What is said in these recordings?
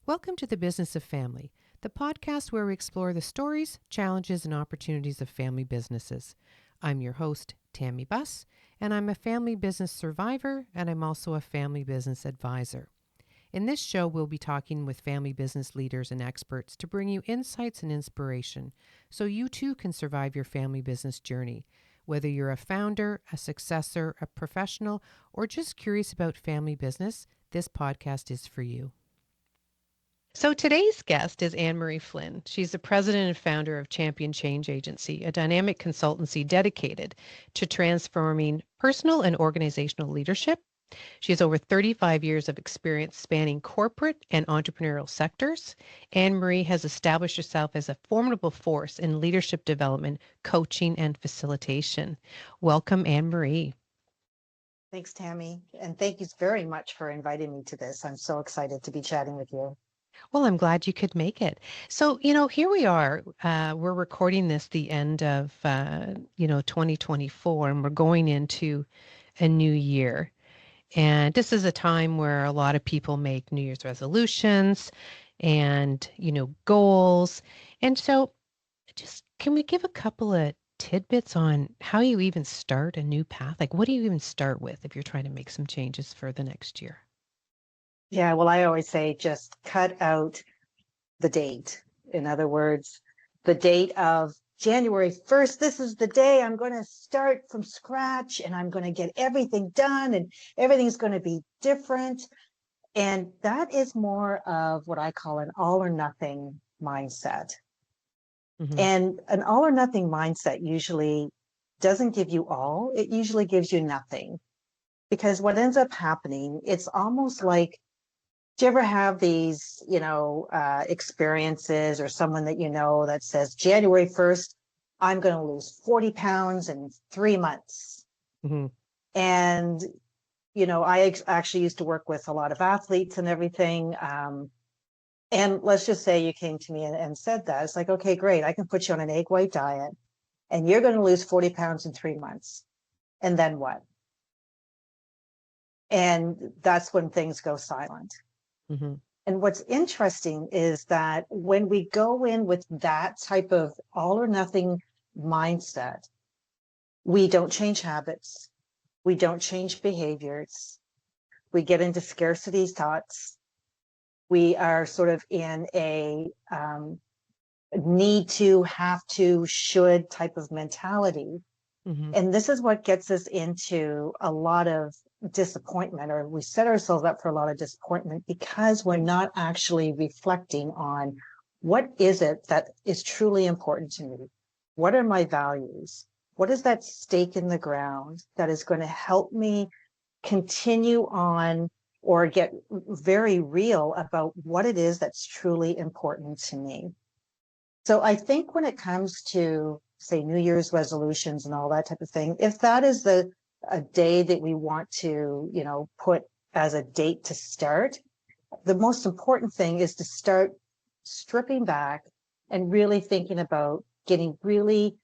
Welcome to the Business of Family, the podcast where we explore the stories, challenges, and opportunities of family businesses. I'm your host, Tammy Buss, and I'm a family business survivor, and I'm also a family business advisor. In this show, we'll be talking with family business leaders and experts to bring you insights and inspiration so you too can survive your family business journey. Whether you're a founder, a successor, a professional, or just curious about family business, this podcast is for you. So today's guest is AnnMarie Flinn. She's the president and founder of Champion Change Agency, a dynamic consultancy dedicated to transforming personal and organizational leadership. She has over 35 years of experience spanning corporate and entrepreneurial sectors. AnnMarie has established herself as a formidable force in leadership development, coaching, and facilitation. Welcome, AnnMarie. Thanks, Tammy. And thank you very much for inviting me to this. I'm so excited to be chatting with you. Well, I'm glad you could make it. So, here we are. We're recording this the end of, 2024, and we're going into a new year. And this is a time where a lot of people make New Year's resolutions and, goals. And so just can we give a couple of tidbits on how you even start a new path? Like, what do you even start with if you're trying to make some changes for the next year? Yeah, well, I always say just cut out the date. In other words, the date of January 1st, this is the day I'm going to start from scratch and I'm going to get everything done and everything's going to be different. And that is more of what I call an all or nothing mindset. Mm-hmm. And an all or nothing mindset usually doesn't give you all, it usually gives you nothing. Because what ends up happening, it's almost like, do you ever have these, experiences or someone that you know that says, January 1st, I'm going to lose 40 pounds in 3 months. Mm-hmm. And, I actually used to work with a lot of athletes and everything. And let's just say you came to me and said that. It's like, okay, great. I can put you on an egg white diet and you're going to lose 40 pounds in 3 months. And then what? And that's when things go silent. Mm-hmm. And what's interesting is that when we go in with that type of all or nothing mindset, we don't change habits. We don't change behaviors. We get into scarcity thoughts. We are sort of in a need to, have to, should type of mentality. Mm-hmm. And this is what gets us into a lot of disappointment, or we set ourselves up for a lot of disappointment because we're not actually reflecting on what is it that is truly important to me? What are my values? What is that stake in the ground that is going to help me continue on or get very real about what it is that's truly important to me? So I think when it comes to, say, New Year's resolutions and all that type of thing, if that is a day that we want to, put as a date to start, the most important thing is to start stripping back and really thinking about getting really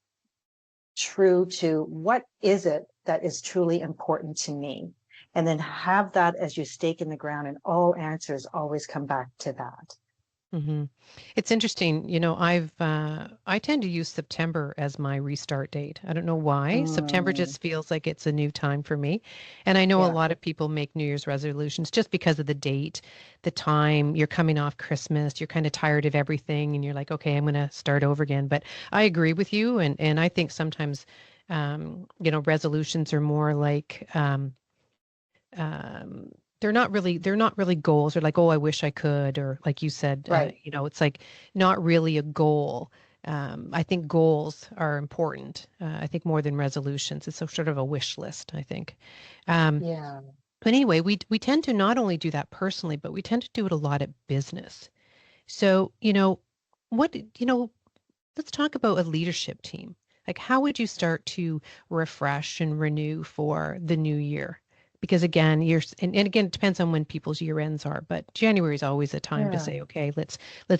true to what is it that is truly important to me. And then have that as your stake in the ground, and all answers always come back to that. Mm-hmm. It's interesting. I tend to use September as my restart date. I don't know why. September Mm, just feels like it's a new time for me. And I know a yeah. lot of people make New Year's resolutions just because of the date, the time. You're coming off Christmas. You're kind of tired of everything. And you're like, okay, I'm going to start over again. But I agree with you. And I think sometimes, resolutions are more like, um, they're not really goals. They're like, oh, I wish I could, or like you said, Right. it's like not really a goal. I think goals are important. I think more than resolutions. It's a sort of a wish list, I think. Um, Yeah. but anyway, we tend to not only do that personally, but we tend to do it a lot at business. So, what, let's talk about a leadership team. Like, how would you start to refresh and renew for the new year? Because again, and again, it depends on when people's year ends are, but January is always a time to Yeah. say, okay, let's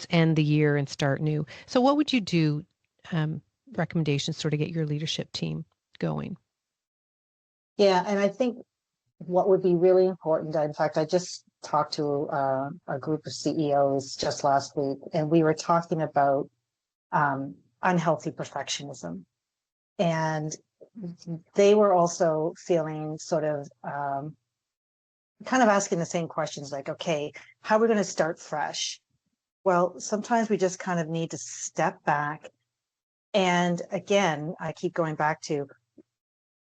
end the year and start new. So what would you do, recommendations sort of get your leadership team going? Yeah. And I think what would be really important. In fact, I just talked to a group of CEOs just last week, and we were talking about unhealthy perfectionism. And they were also feeling sort of kind of asking the same questions like, okay, how are we going to start fresh? Well, sometimes we just kind of need to step back. And again, I keep going back to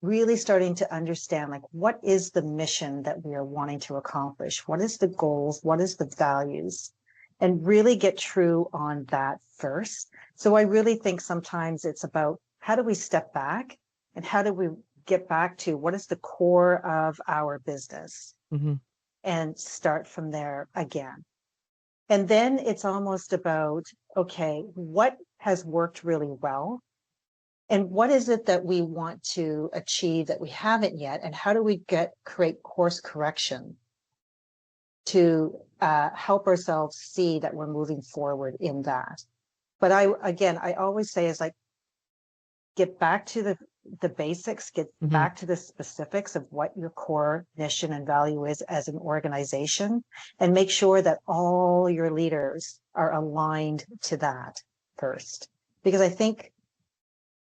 really starting to understand, like, what is the mission that we are wanting to accomplish? What is the goals? What is the values? And really get true on that first. So I really think sometimes it's about how do we step back and how do we get back to what is the core of our business Mm-hmm. and start from there again. And then it's almost about, okay, what has worked really well? And what is it that we want to achieve that we haven't yet? And how do we create course correction to help ourselves see that we're moving forward in that? But I always say is like, get back to the basics, get Mm-hmm. back to the specifics of what your core mission and value is as an organization, and make sure that all your leaders are aligned to that first. Because I think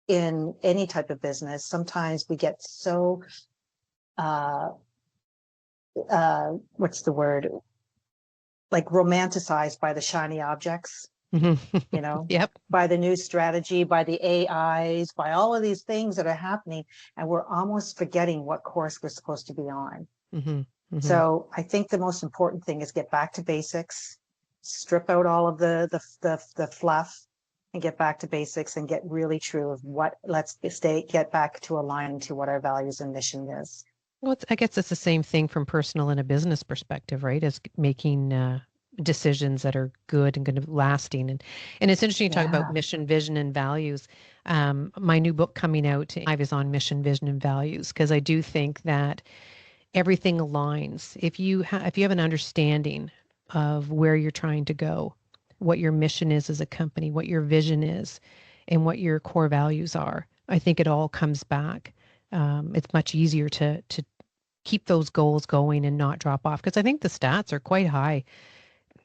in any type of business, sometimes we get so, what's the word? Like romanticized by the shiny objects, Mm-hmm. you know, Yep. by the new strategy, by the AIs, by all of these things that are happening. And we're almost forgetting what course we're supposed to be on. Mm-hmm. Mm-hmm. So I think the most important thing is get back to basics, strip out all of the fluff, and get back to basics and get really true of what, get back to aligning to what our values and mission is. Well, I guess it's the same thing from personal and a business perspective, right? As making decisions that are good and going to lasting. And it's interesting to talk about Yeah. mission, vision, and values. My new book coming out is on mission, vision, and values because I do think that everything aligns. If you have an understanding of where you're trying to go, what your mission is as a company, what your vision is, and what your core values are, I think it all comes back. It's much easier to keep those goals going and not drop off because I think the stats are quite high.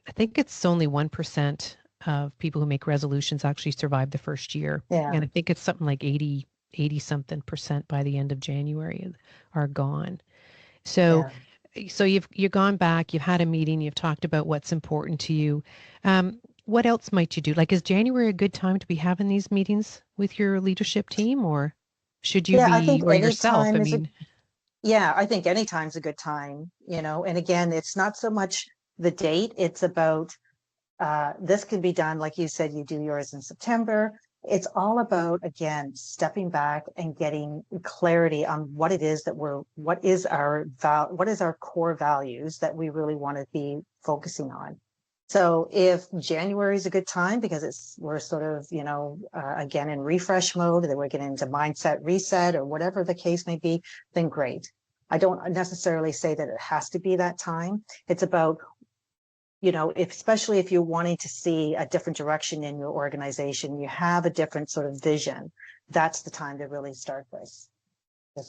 I think it's only 1% of people who make resolutions actually survive the first year. Yeah. And I think it's something like 80 something percent by the end of January are gone. So Yeah. so you've gone back, you've had a meeting, you've talked about what's important to you. What else might you do? Like, is January a good time to be having these meetings with your leadership team, or should you Yeah. I be, think or any yourself? I time is a mean, Yeah, I think any time's a good time, you know. And again, it's not so much the date, it's about this can be done, like you said, you do yours in September. It's all about, again, stepping back and getting clarity on what it is that what is our core values that we really want to be focusing on. So if January is a good time because we're sort of, again, in refresh mode, that we're getting into mindset reset or whatever the case may be, then great. I don't necessarily say that it has to be that time. It's about, especially if you're wanting to see a different direction in your organization, you have a different sort of vision. That's the time to really start this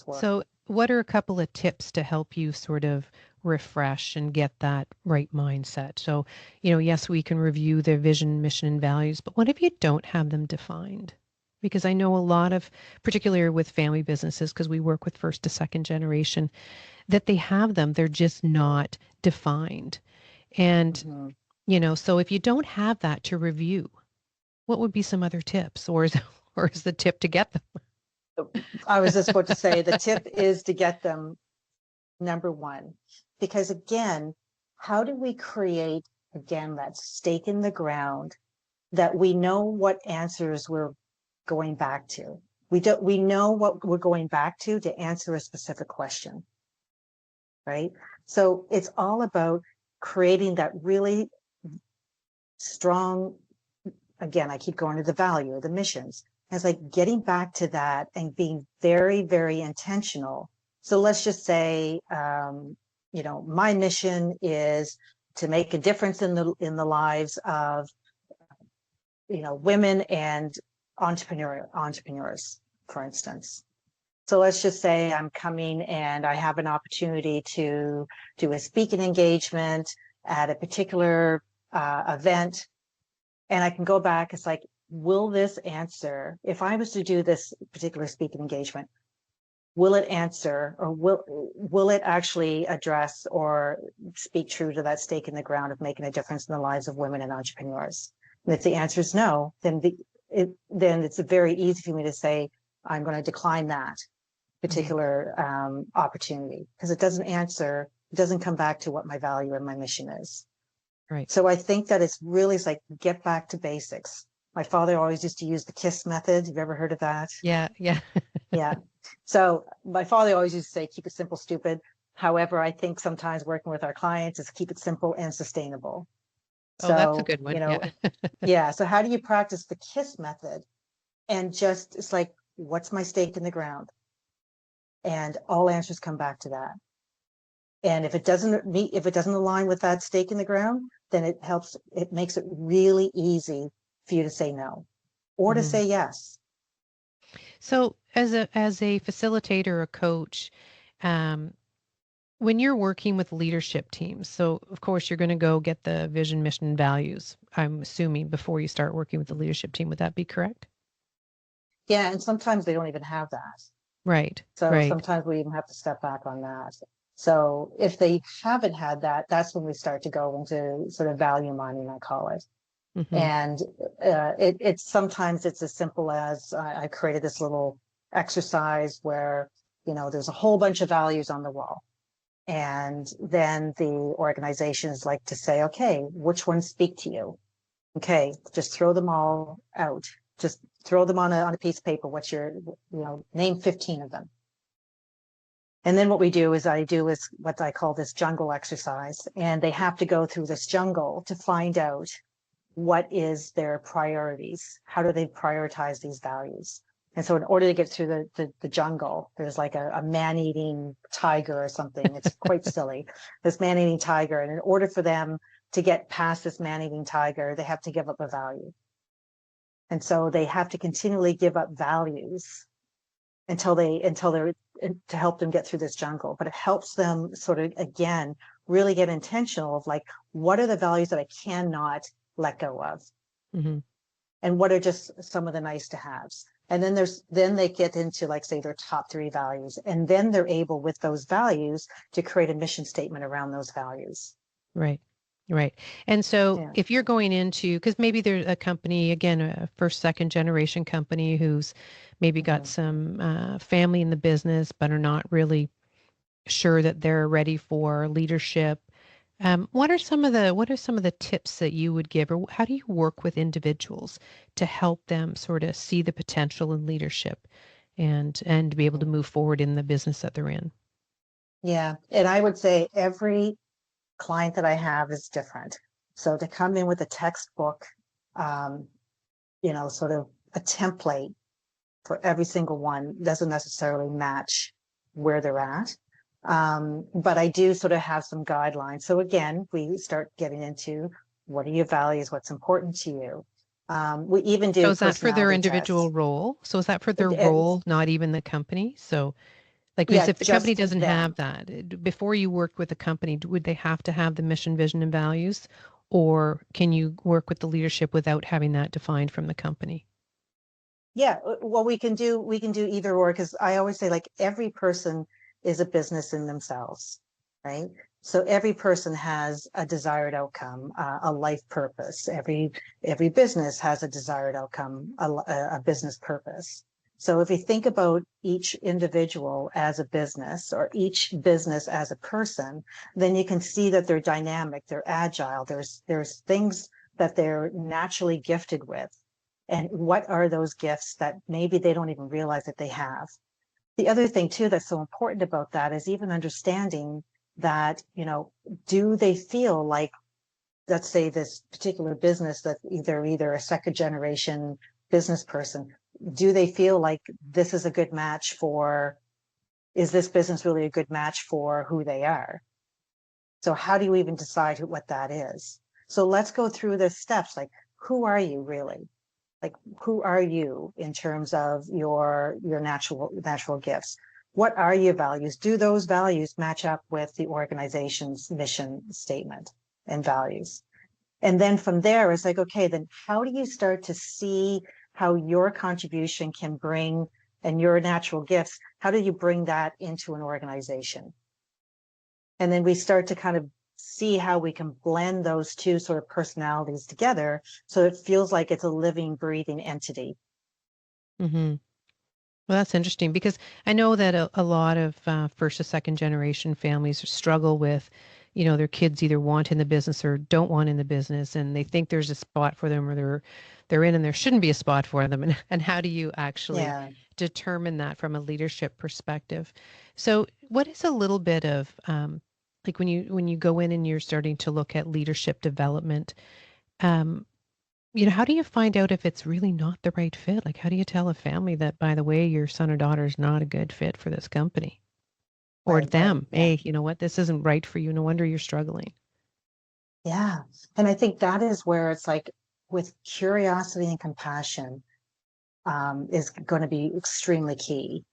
work. so what are a couple of tips to help you sort of refresh and get that right mindset? So, yes, we can review their vision, mission, and values, but what if you don't have them defined? Because I know a lot of, particularly with family businesses, because we work with first to second generation, that they have them, they're just not defined. And, Mhm. so if you don't have that to review, what would be some other tips? Or is the tip to get them? I was just about to say the tip is to get them number one, because again, how do we create, again, that stake in the ground that we know what answers we're going back to? We know what we're going back to answer a specific question, right? So it's all about creating that really strong, again, I keep going to the value, the missions. It's like getting back to that and being very, very intentional. So let's just say, my mission is to make a difference in the lives of, women and entrepreneurs, for instance. So let's just say I'm coming and I have an opportunity to do a speaking engagement at a particular event, and I can go back. It's like, will this answer, if I was to do this particular speaking engagement, will it answer, or will it actually address or speak true to that stake in the ground of making a difference in the lives of women and entrepreneurs? And if the answer is no, then then it's very easy for me to say I'm going to decline that particular opportunity, because it doesn't answer, it doesn't come back to what my value and my mission is. Right. So I think that it's like, get back to basics. My father always used to use the KISS method. Have you ever heard of that? Yeah. Yeah. Yeah. So my father always used to say, keep it simple, stupid. However, I think sometimes working with our clients is keep it simple and sustainable. Oh, that's a So, good one. Yeah. yeah. So how do you practice the KISS method? And just, it's like, what's my stake in the ground? And all answers come back to that. And if it doesn't meet, if it doesn't align with that stake in the ground, then it makes it really easy for you to say no or to Mhm. say yes. So as a facilitator, a coach, um, when you're working with leadership teams, so of course you're going to go get the vision, mission, and values, I'm assuming, before you start working with the leadership team. Would that be correct? Yeah. And sometimes they don't even have that. Right. So Right. sometimes we even have to step back on that. So if they haven't had that, that's when we start to go into sort of value mining, I call it. Hmm. And it's sometimes it's as simple as I created this little exercise where, there's a whole bunch of values on the wall. And then the organizations like to say, okay, which ones speak to you? Okay, just throw them all out. Just throw them on a piece of paper. What's your, name 15 of them. And then what we do is I do is what I call this jungle exercise. And they have to go through this jungle to find out what is their priorities. How do they prioritize these values? And so in order to get through the jungle, there's like a man-eating tiger or something. It's quite silly, this man-eating tiger. And in order for them to get past this man-eating tiger, they have to give up a value. And so they have to continually give up values until they're to help them get through this jungle. But it helps them sort of, again, really get intentional of like, what are the values that I cannot let go of? Hmm. And what are just some of the nice to haves? And then they get into, like, say, their top 3 values. And then they're able, with those values, to create a mission statement around those values. Right. Right. And so Yeah. if you're going into, because maybe there's a company, again, a first, second generation company who's maybe got Mm-hmm. some family in the business, but are not really sure that they're ready for leadership. What are some of the tips that you would give, or how do you work with individuals to help them sort of see the potential in leadership and be able to move forward in the business that they're in? Yeah. And I would say every client that I have is different. So to come in with a textbook, um, sort of a template for every single one doesn't necessarily match where they're at. But I do sort of have some guidelines. So again, we start getting into, what are your values? What's important to you? We even So do is that for their personality individual tests. role? So is that for their It's, role, not even the company? So like, because yeah, if the company just doesn't have them. that, before you work with a company, would they have to have the mission, vision, and values? Or can you work with the leadership without having that defined from the company? Yeah, well, we can do either or, because I always say, like, every person is a business in themselves, right? So every person has a desired outcome, a life purpose. Every business has a desired outcome, a business purpose. So if you think about each individual as a business, or each business as a person, then you can see that they're dynamic, they're agile. There's things that they're naturally gifted with, and what are those gifts that maybe they don't even realize that they have. The other thing too that's so important about that is even understanding that, do they feel like, let's say, this particular business, that either a second generation business person, do they feel like this is a good match for, is this business really a good match for who they are? So how do you even decide what that is? So let's go through the steps, like, who are you really? Like, who are you in terms of your natural gifts? What are your values? Do those values match up with the organization's mission statement and values? And then from there, it's like, okay, then how do you start to see how your contribution can bring, and your natural gifts, how do you bring that into an organization? And then we start to kind of see how we can blend those two sort of personalities together so it feels like it's a living, breathing entity. Mm-hmm. Well, that's interesting because I know that a lot of first or second generation families struggle with, their kids either want in the business or don't want in the business, and they think there's a spot for them, or they're in and there shouldn't be a spot for them. And how do you actually Yeah. determine that from a leadership perspective? So, what is a little bit of like when you go in and you're starting to look at leadership development? Um, how do you find out if it's really not the right fit? Like, how do you tell a family that, by the way, your son or daughter is not a good fit for this company? Or Right. them, Yeah. hey, you know what? This isn't right for you. No wonder you're struggling. Yeah. And I think that is where it's like, with curiosity and compassion, is going to be extremely key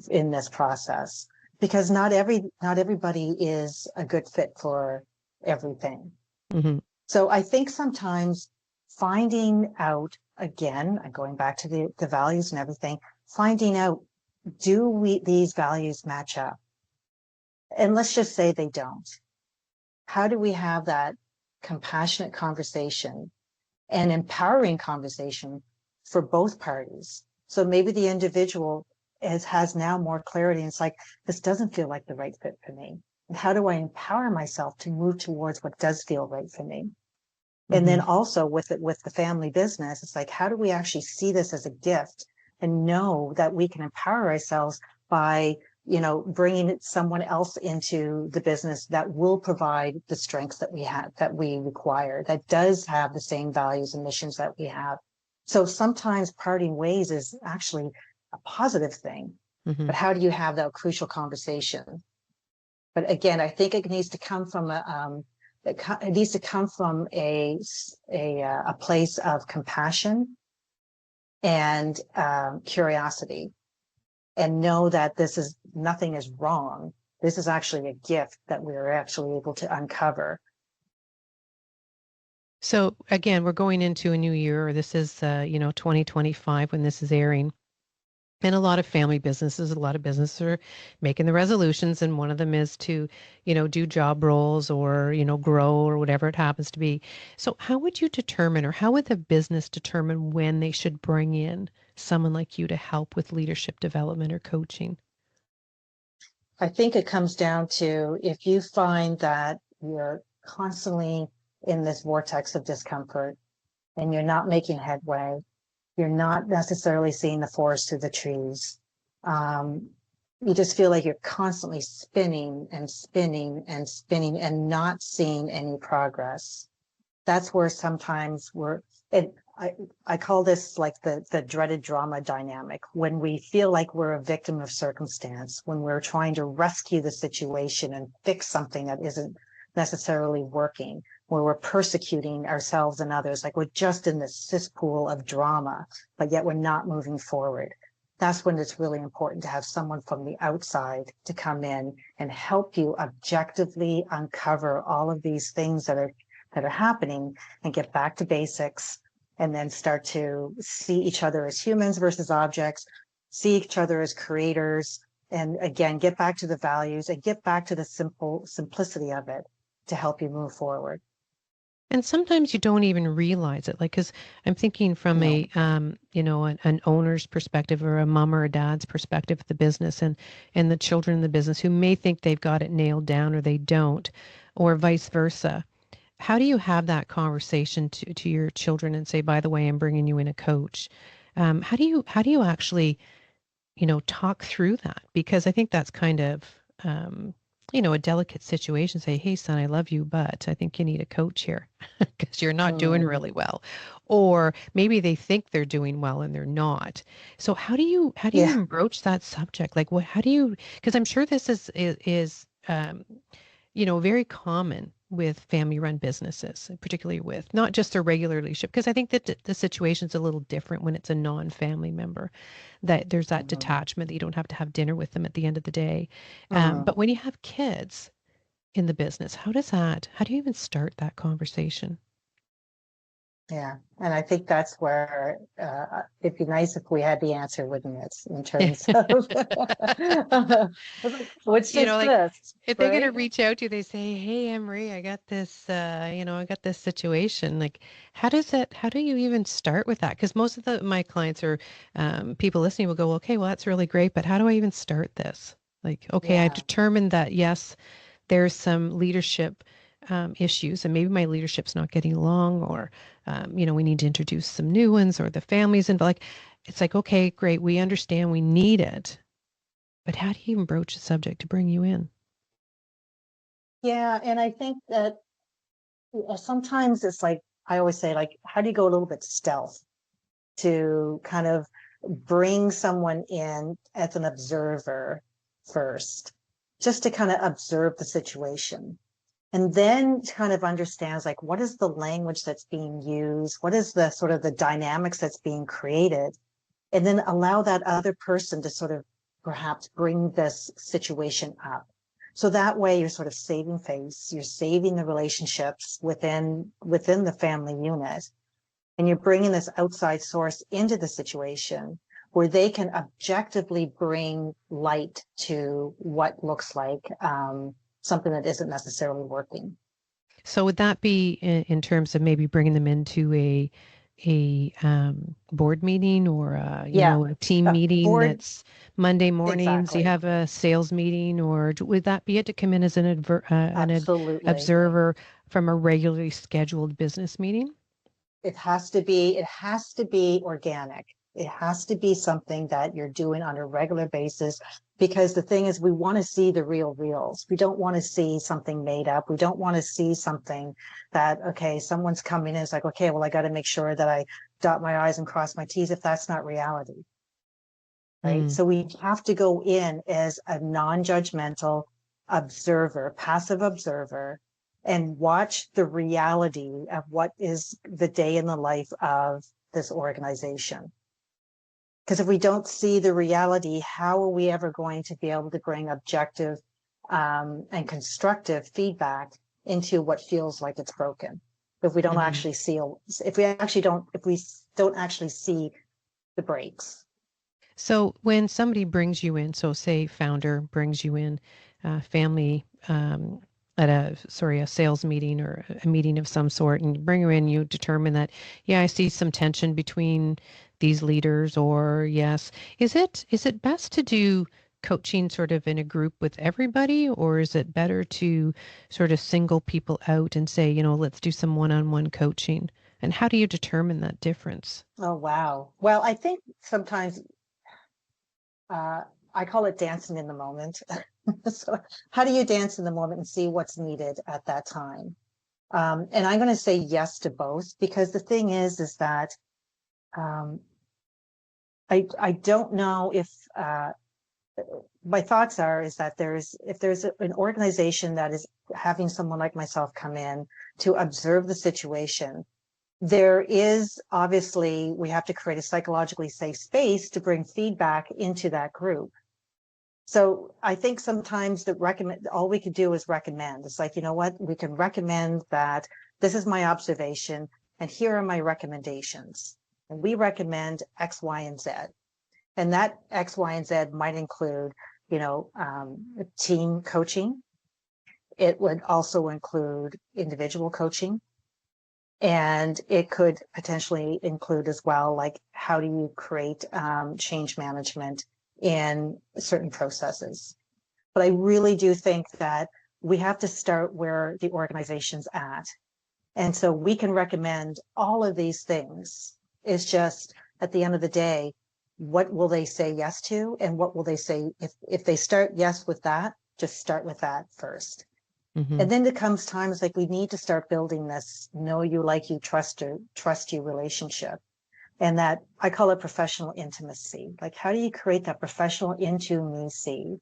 in this process, because not everybody is a good fit for everything. Hmm. So I think sometimes finding out, again, going back to the values and everything, finding out, do these values match up? And let's just say they don't. How do we have that compassionate conversation and empowering conversation for both parties? So maybe the individual has now more clarity, and it's like, this doesn't feel like the right fit for me. And how do I empower myself to move towards what does feel right for me? And Hmm. then also with the family business, it's like, how do we actually see this as a gift and know that we can empower ourselves by, bringing someone else into the business that will provide the strengths that we have, that we require, that does have the same values and missions that we have. So sometimes parting ways is actually a positive thing, Hmm. but how do you have that crucial conversation? But again, I think it needs to come from it needs to come from a place of compassion and curiosity, and know that nothing is wrong. This is actually a gift that we're actually able to uncover. So again, we're going into a new year. This is, 2025 when this is airing. And a lot of businesses are making the resolutions, and one of them is to, do job roles or, grow or whatever it happens to be. So how would you determine, or how would the business determine when they should bring in someone like you to help with leadership development or coaching? I think it comes down to, if you find that you're constantly in this vortex of discomfort and you're not making headway, you're not necessarily seeing the forest through the trees. You just feel like you're constantly spinning and spinning and spinning and not seeing any progress. That's where sometimes it, I call this like the dreaded drama dynamic, when we feel like we're a victim of circumstance, when we're trying to rescue the situation and fix something that isn't necessarily working, where we're persecuting ourselves and others, like we're just in this cesspool of drama, but yet we're not moving forward. That's when it's really important to have someone from the outside to come in and help you objectively uncover all of these things that are happening, and get back to basics, and then start to see each other as humans versus objects, see each other as creators, and again, get back to the values and get back to the simplicity of it to help you move forward. And sometimes you don't even realize it. Like, because I'm thinking from No. an owner's perspective, or a mom or a dad's perspective of the business, and the children in the business who may think they've got it nailed down or they don't, or vice versa. How do you have that conversation to your children and say, by the way, I'm bringing you in a coach? How do you actually, talk through that? Because I think that's kind of, a delicate situation. Say, hey, son, I love you, but I think you need a coach here because you're not doing Mm, really well. Or maybe they think they're doing well and they're not. So how do you yeah. even broach that subject? Like, how do you, because I'm sure this is very common with family-run businesses, particularly with not just their regular leadership, because I think that the situation's a little different when it's a non-family member, that there's that Mhm. detachment that you don't have to have dinner with them at the end of the day. Mhm. But when you have kids in the business, how do you even start that conversation? Yeah, and I think that's where it'd be nice if we had the answer, wouldn't it? In terms of, I was like, what's You know, this like list, if they're going to right? reach out to you, they say, "Hey, Anne-Marie, I got this, I got this situation." Like, how do you even start with that? Because most of my clients or people listening will go, "Okay, well, that's really great, but how do I even start this?" Like, okay, I Yeah, determined that yes, there's some leadership issues, and maybe my leadership's not getting along, or we need to introduce some new ones, or the families, and like, it's like, okay, great, we understand, we need it, but how do you even broach the subject to bring you in? yeah, and I think that sometimes it's like I always say, like, how do you go a little bit stealth to kind of bring someone in as an observer first, just to kind of observe the situation. And then kind of understands like what is the language that's being used, what is the sort of the dynamics that's being created, and then allow that other person to sort of perhaps bring this situation up. So that way you're sort of saving face, you're saving the relationships within the family unit, and you're bringing this outside source into the situation where they can objectively bring light to what looks like something that isn't necessarily working. So would that be in terms of maybe bringing them into a board meeting, or Yeah, a team meeting board, that's Monday mornings? You exactly. have a sales meeting, or would that be it to come in as Absolutely. observer from a regularly scheduled business meeting? It has to be organic. It has to be something that you're doing on a regular basis, because the thing is we want to see the real reals. We don't want to see something made up. We don't want to see something that, okay, someone's coming in, it's like, okay, well, I got to make sure that I dot my I's and cross my T's, if that's not reality, right? Mm. So we have to go in as a non-judgmental observer, passive observer, and watch the reality of what is the day in the life of this organization. Because if we don't see the reality, how are we ever going to be able to bring objective and constructive feedback into what feels like it's broken? If we don't Hmm. actually see, if we don't actually see the breaks. So when somebody brings you in, so say founder brings you in, family at a sales meeting or a meeting of some sort, and you bring her in, you determine that, yeah, I see some tension between these leaders, or yes, is it best to do coaching sort of in a group with everybody, or is it better to sort of single people out and say, let's do some one-on-one coaching? And how do you determine that difference? Oh, wow. Well, I think sometimes uh, I call it dancing in the moment. So, how do you dance in the moment and see what's needed at that time? And I'm going to say yes to both, because the thing is that um, I don't know if my thoughts are is that if there's an organization that is having someone like myself come in to observe the situation, there is obviously we have to create a psychologically safe space to bring feedback into that group. So I think sometimes all we could do is recommend. It's like, you know what, we can recommend that this is my observation and here are my recommendations. And we recommend X, Y, and Z. And that X, Y, and Z might include, team coaching. It would also include individual coaching. And it could potentially include as well, like how do you create change management in certain processes. But I really do think that we have to start where the organization's at. And so we can recommend all of these things. It's just at the end of the day, what will they say yes to? And what will they say if they start yes with that, just start with that first. Hmm. And then it comes times like we need to start building this know you, like you, trust you relationship. And that I call it professional intimacy. Like, how do you create that professional intimacy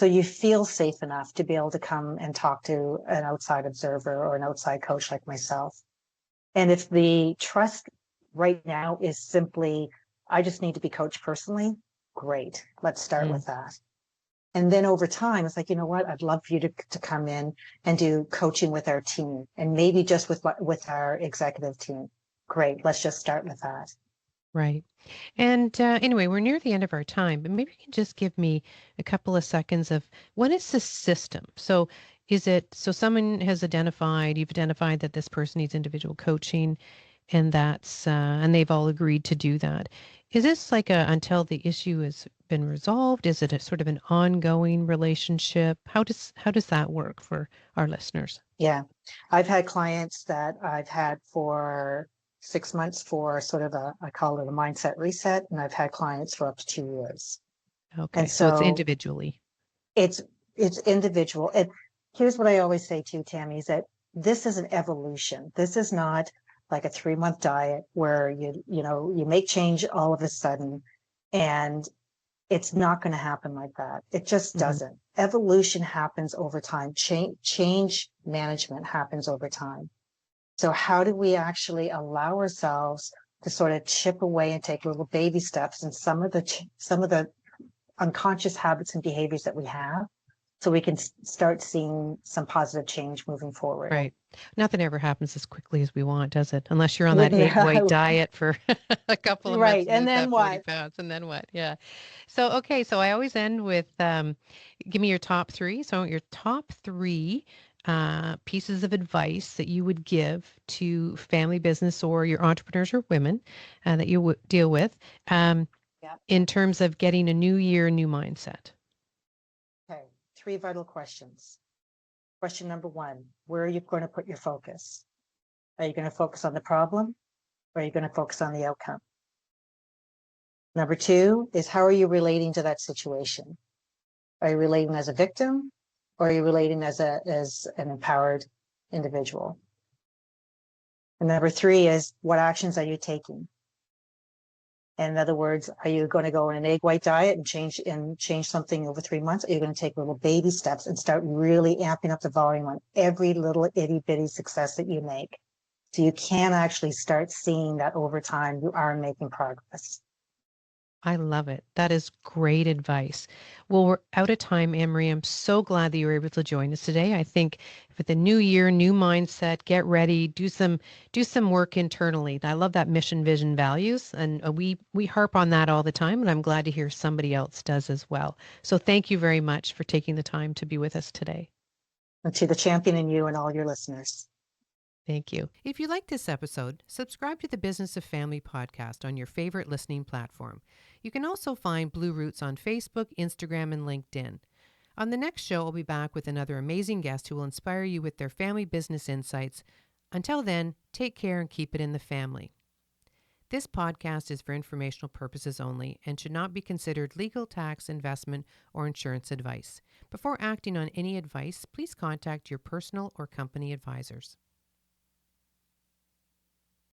So you feel safe enough to be able to come and talk to an outside observer or an outside coach like myself. And if the trust right now is simply, I just need to be coached personally, great. Let's start with that. And then over time, it's like, you know what? I'd love for you to come in and do coaching with our team, and maybe just with our executive team. Great. Let's just start with that. Right. And anyway, we're near the end of our time, but maybe you can just give me a couple of seconds of what is the system? So is it, so someone has identified, you've identified that this person needs individual coaching and and they've all agreed to do that. Is this like until the issue has been resolved? Is it a sort of an ongoing relationship? How does that work for our listeners? Yeah. I've had clients that I've had for 6 months for sort of I call it a mindset reset. And I've had clients for up to 2 years. Okay, And so it's so individually. it's, it's individual. And here's what I always say too, Tammy, is that this is an evolution. This is not like a 3-month diet where you make change all of a sudden, and it's not going to happen like that. It just doesn't. Evolution happens over time. Change management happens over time. So how do we actually allow ourselves to sort of chip away and take little baby steps in some of the unconscious habits and behaviors that we have, so we can start seeing some positive change moving forward? Right. Nothing ever happens as quickly as we want, does it? Unless you're on that egg white diet for a couple of months Right. and And lose then that 40 what? pounds. And then what? Yeah. So, okay. So I always end with give me your top three. So I want your top three pieces of advice that you would give to family business or your entrepreneurs or women that you deal with Yeah. in terms of getting a new year, new mindset. Okay. 3 vital questions. Question number 1, where are you going to put your focus? Are you going to focus on the problem, or are you going to focus on the outcome? Number 2 is, how are you relating to that situation? Are you relating as a victim, or are you relating as an empowered individual? And number 3 is, what actions are you taking? In other words, are you going to go on an egg white diet and change something over 3 months? Are you going to take little baby steps and start really amping up the volume on every little itty bitty success that you make? So you can actually start seeing that over time you are making progress. I love it. That is great advice. Well, we're out of time, AnnMarie. I'm so glad that you were able to join us today. I think for the new year, new mindset, get ready, do some work internally. I love that mission, vision, values, and we harp on that all the time, and I'm glad to hear somebody else does as well. So thank you very much for taking the time to be with us today. And to the champion in you and all your listeners. Thank you. If you like this episode, subscribe to the Business of Family podcast on your favorite listening platform. You can also find BlueRoots on Facebook, Instagram, and LinkedIn. On the next show, I'll be back with another amazing guest who will inspire you with their family business insights. Until then, take care and keep it in the family. This podcast is for informational purposes only and should not be considered legal, tax, investment, or insurance advice. Before acting on any advice, please contact your personal or company advisors.